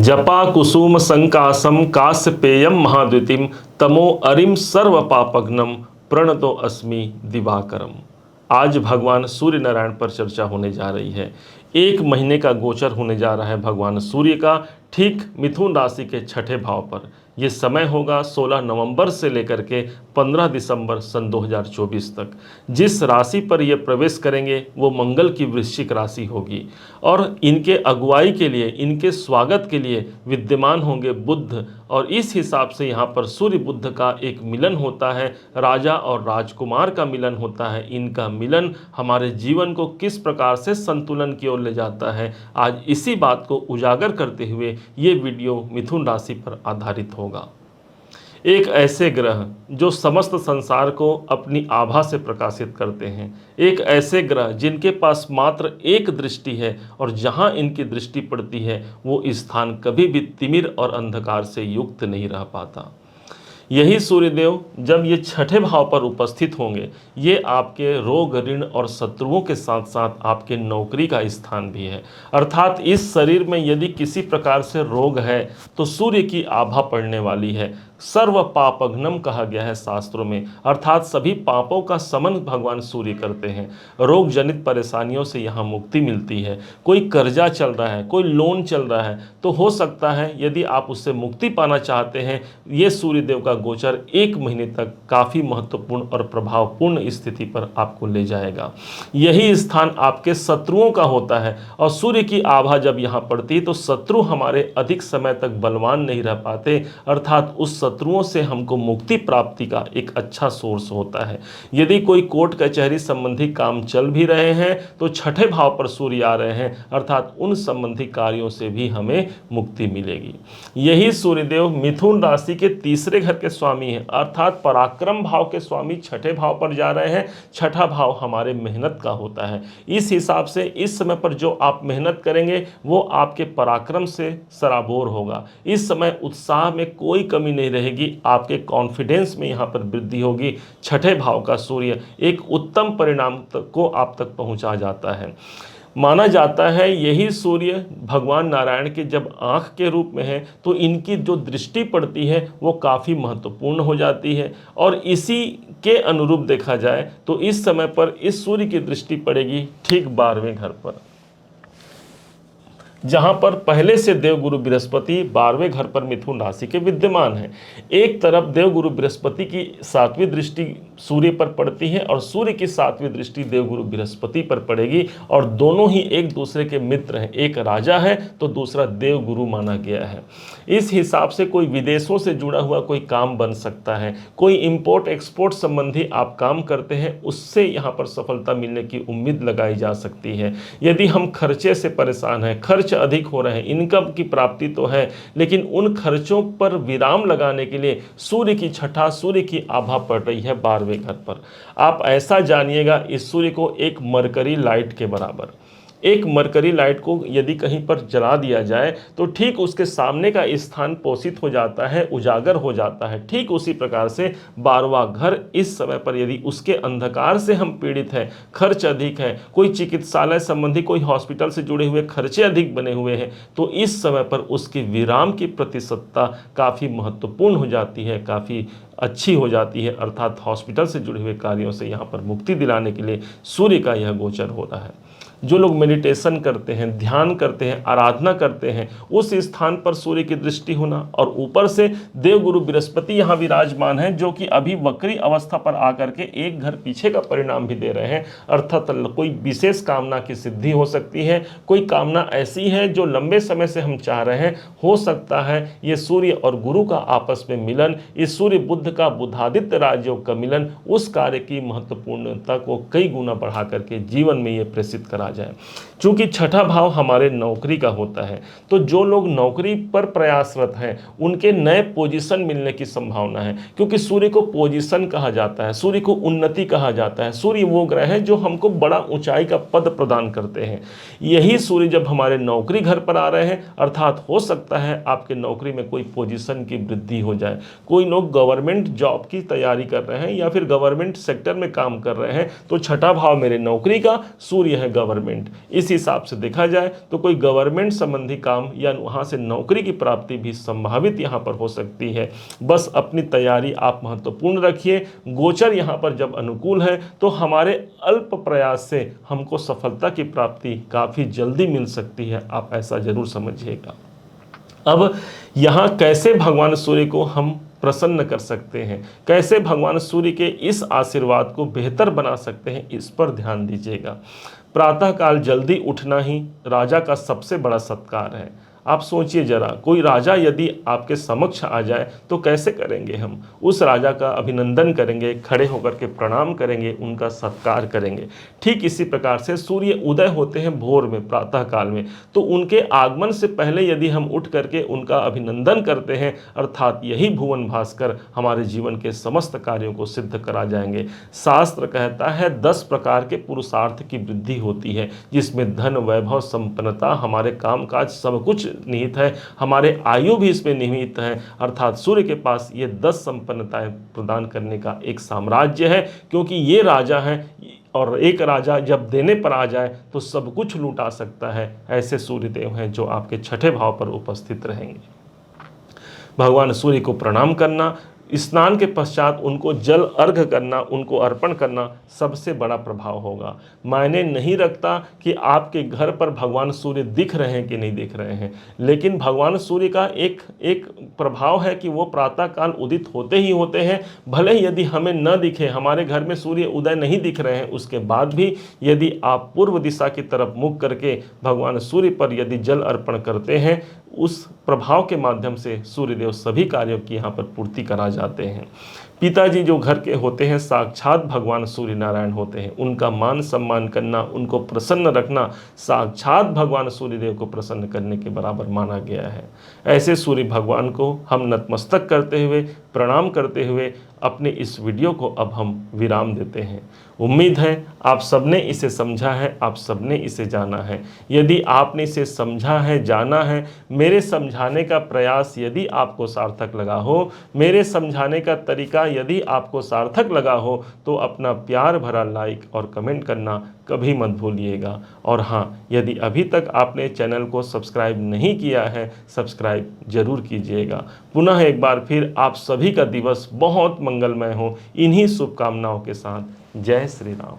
जपा कुसुम संकासम कास्यपेयम महाद्युतिम तमो अरिम सर्व पापघ्नम प्रणतो अस्मि दिवाकरम। आज भगवान सूर्य नारायण पर चर्चा होने जा रही है। एक महीने का गोचर होने जा रहा है भगवान सूर्य का, ठीक मिथुन राशि के छठे भाव पर। ये समय होगा 16 नवंबर से लेकर के 15 दिसंबर सन 2024 तक। जिस राशि पर ये प्रवेश करेंगे वो मंगल की वृश्चिक राशि होगी और इनके अगुवाई के लिए, इनके स्वागत के लिए विद्यमान होंगे बुध। और इस हिसाब से यहाँ पर सूर्य बुध का एक मिलन होता है, राजा और राजकुमार का मिलन होता है। इनका मिलन हमारे जीवन को किस प्रकार से संतुलन की ओर ले जाता है, आज इसी बात को उजागर करते हुए ये वीडियो मिथुन राशि पर आधारित होगा। एक ऐसे ग्रह जो समस्त संसार को अपनी आभा से प्रकाशित करते हैं, एक ऐसे ग्रह जिनके पास मात्र एक दृष्टि है और जहां इनकी दृष्टि पड़ती है वो स्थान कभी भी तिमिर और अंधकार से युक्त नहीं रह पाता। यही सूर्यदेव जब ये छठे भाव पर उपस्थित होंगे, ये आपके रोग, ऋण और शत्रुओं के साथ साथ आपके नौकरी का स्थान भी है। अर्थात इस शरीर में यदि किसी प्रकार से रोग है तो सूर्य की आभा पड़ने वाली है। सर्व पापघ्नम कहा गया है शास्त्रों में, अर्थात सभी पापों का समन भगवान सूर्य करते हैं। रोग जनित परेशानियों से यहाँ मुक्ति मिलती है। कोई कर्जा चल रहा है, कोई लोन चल रहा है, तो हो सकता है यदि आप उससे मुक्ति पाना चाहते हैं, ये सूर्यदेव का गोचर एक महीने तक काफ़ी महत्वपूर्ण और प्रभावपूर्ण स्थिति पर आपको ले जाएगा। यही स्थान आपके शत्रुओं का होता है और सूर्य की आभा जब यहाँ पड़ती है तो शत्रु हमारे अधिक समय तक बलवान नहीं रह पाते, अर्थात उस शत्रुओं से हमको मुक्ति प्राप्ति का एक अच्छा सोर्स होता है। यदि कोई कोर्ट कचहरी संबंधी काम चल भी रहे हैं तो छठे भाव पर सूर्य आ रहे हैं, अर्थात उन संबंधी कार्यों से भी हमें मुक्ति मिलेगी। यही सूर्यदेव मिथुन राशि के तीसरे घर के स्वामी हैं, अर्थात पराक्रम भाव के स्वामी छठे भाव पर जा रहे हैं। छठा भाव हमारे मेहनत का होता है। इस हिसाब से इस समय पर जो आप मेहनत करेंगे वो आपके पराक्रम से सराबोर होगा। इस समय उत्साह में कोई कमी नहीं रहेगी, आपके कॉन्फिडेंस में यहाँ पर वृद्धि होगी। छठे भाव का सूर्य एक उत्तम परिणाम को आप तक पहुँचा जाता है। माना जाता है यही सूर्य भगवान नारायण के जब आँख के रूप में है तो इनकी जो दृष्टि पड़ती है वो काफ़ी महत्वपूर्ण हो जाती है। और इसी के अनुरूप देखा जाए तो इस समय पर इस सूर्य की दृष्टि पड़ेगी ठीक 12वें घर पर, जहां पर पहले से देवगुरु बृहस्पति 12वें घर पर मिथुन राशि के विद्यमान हैं। एक तरफ देवगुरु बृहस्पति की 7वीं दृष्टि सूर्य पर पड़ती है और सूर्य की 7वीं दृष्टि देवगुरु बृहस्पति पर पड़ेगी और दोनों ही एक दूसरे के मित्र हैं। एक राजा है तो दूसरा देवगुरु माना गया है। इस हिसाब से कोई विदेशों से जुड़ा हुआ कोई काम बन सकता है, कोई इंपोर्ट एक्सपोर्ट संबंधी आप काम करते हैं, उससे यहाँ पर सफलता मिलने की उम्मीद लगाई जा सकती है। यदि हम खर्चे से परेशान हैं, खर्च अधिक हो रहे हैं, इनकम की प्राप्ति तो है लेकिन उन खर्चों पर विराम लगाने के लिए सूर्य की छठा, सूर्य की आभा पड़ रही है 12वें घर पर। आप ऐसा जानिएगा इस सूर्य को एक मरकरी लाइट के बराबर, एक मरकरी लाइट को यदि कहीं पर जला दिया जाए तो ठीक उसके सामने का स्थान पोषित हो जाता है, उजागर हो जाता है। ठीक उसी प्रकार से 12वां घर इस समय पर यदि उसके अंधकार से हम पीड़ित हैं, खर्च अधिक है, कोई चिकित्सालय संबंधी, कोई हॉस्पिटल से जुड़े हुए खर्चे अधिक बने हुए हैं, तो इस समय पर उसकी विराम की प्रतिशतता काफ़ी महत्वपूर्ण हो जाती है, काफ़ी अच्छी हो जाती है। अर्थात हॉस्पिटल से जुड़े हुए कार्यों से यहाँ पर मुक्ति दिलाने के लिए सूर्य का यह गोचर हो रहा है। जो लोग मेडिटेशन करते हैं, ध्यान करते हैं, आराधना करते हैं, उस स्थान पर सूर्य की दृष्टि होना और ऊपर से देवगुरु बृहस्पति यहाँ विराजमान हैं जो कि अभी वक्री अवस्था पर आकर के एक घर पीछे का परिणाम भी दे रहे हैं। अर्थात कोई विशेष कामना की सिद्धि हो सकती है, कोई कामना ऐसी है जो लंबे समय से हम चाह रहे हैं, हो सकता है ये सूर्य और गुरु का आपस में मिलन, इस सूर्य बुध का बुधादित्य राजयोग का मिलन उस कार्य की महत्वपूर्णता को कई गुना बढ़ा करके जीवन में ये प्रेषित करा जाए। चूंकि छठा भाव हमारे नौकरी का होता है तो जो लोग नौकरी पर प्रयासरत हैं उनके नए पोजीशन मिलने की संभावना है, क्योंकि सूर्य को पोजीशन कहा जाता है, सूर्य को उन्नति कहा जाता है। सूर्य वो ग्रह है जो हमको बड़ा ऊंचाई का पद प्रदान करते हैं। यही सूर्य जब हमारे नौकरी घर पर आ रहे हैं, अर्थात हो सकता है आपके नौकरी में कोई पोजीशन की वृद्धि हो जाए। कोई लोग गवर्नमेंट जॉब की तैयारी कर रहे हैं या फिर गवर्नमेंट सेक्टर में काम कर रहे हैं तो छठा भाव मेरे नौकरी का, सूर्य है गवर्नमेंट गवर्नमेंट। इस हिसाब से देखा जाए तो कोई गवर्नमेंट संबंधी काम या वहाँ से नौकरी की प्राप्ति भी संभावित यहाँ पर हो सकती है। बस अपनी तैयारी आप महत्वपूर्ण रखिए। गोचर यहाँ पर जब अनुकूल है तो हमारे अल्प प्रयास से हमको सफलता की प्राप्ति काफ़ी जल्दी मिल सकती है, आप ऐसा जरूर समझिएगा। अब यहाँ कैसे भगवान सूर्य को हम प्रसन्न कर सकते हैं, कैसे भगवान सूर्य के इस आशीर्वाद को बेहतर बना सकते हैं, इस पर ध्यान दीजिएगा। प्रातःकाल जल्दी उठना ही राजा का सबसे बड़ा सत्कार है। आप सोचिए जरा, कोई राजा यदि आपके समक्ष आ जाए तो कैसे करेंगे हम? उस राजा का अभिनंदन करेंगे, खड़े होकर के प्रणाम करेंगे, उनका सत्कार करेंगे। ठीक इसी प्रकार से सूर्य उदय होते हैं भोर में, प्रातः काल में, तो उनके आगमन से पहले यदि हम उठ करके उनका अभिनंदन करते हैं, अर्थात यही भुवन भास्कर हमारे जीवन के समस्त कार्यों को सिद्ध करा जाएंगे। शास्त्र कहता है 10 प्रकार के पुरुषार्थ की वृद्धि होती है, जिसमें धन, वैभव, संपन्नता, हमारे कामकाज सब कुछ निहित है, हमारे आयु भी इसमें निहित है। अर्थात सूर्य के पास ये 10 संपन्नताएं प्रदान करने का एक साम्राज्य है, क्योंकि ये राजा हैं और एक राजा जब देने पर आ जाए तो सब कुछ लूटा सकता है। ऐसे सूर्यदेव हैं जो आपके छठे भाव पर उपस्थित रहेंगे। भगवान सूर्य को प्रणाम करना, स्नान के पश्चात उनको जल अर्घ करना, उनको अर्पण करना सबसे बड़ा प्रभाव होगा। मायने नहीं रखता कि आपके घर पर भगवान सूर्य दिख रहे हैं कि नहीं दिख रहे हैं, लेकिन भगवान सूर्य का एक प्रभाव है कि वो प्रातःकाल उदित होते ही होते हैं। भले ही यदि हमें न दिखे, हमारे घर में सूर्य उदय नहीं दिख रहे हैं, उसके बाद भी यदि आप पूर्व दिशा की तरफ मुख करके भगवान सूर्य पर यदि जल अर्पण करते हैं, उस प्रभाव के माध्यम से सूर्यदेव सभी कार्यों की यहाँ पर पूर्ति करा जाते हैं। पिताजी जो घर के होते हैं साक्षात भगवान सूर्य नारायण होते हैं। उनका मान सम्मान करना, उनको प्रसन्न रखना साक्षात भगवान सूर्यदेव को प्रसन्न करने के बराबर माना गया है। ऐसे सूर्य भगवान को हम नतमस्तक करते हुए, प्रणाम करते हुए अपने इस वीडियो को अब हम विराम देते हैं। उम्मीद है आप सबने इसे समझा है, आप सबने इसे जाना है। यदि आपने इसे समझा है, जाना है, मेरे समझाने का प्रयास यदि आपको सार्थक लगा हो, मेरे समझाने का तरीका यदि आपको सार्थक लगा हो, तो अपना प्यार भरा लाइक और कमेंट करना कभी मत भूलिएगा। और हाँ, यदि अभी तक आपने चैनल को सब्सक्राइब नहीं किया है, सब्सक्राइब जरूर कीजिएगा। पुनः एक बार फिर आप सभी का दिवस बहुत मंगलमय हो, इन्हीं शुभकामनाओं के साथ। जय श्री राम।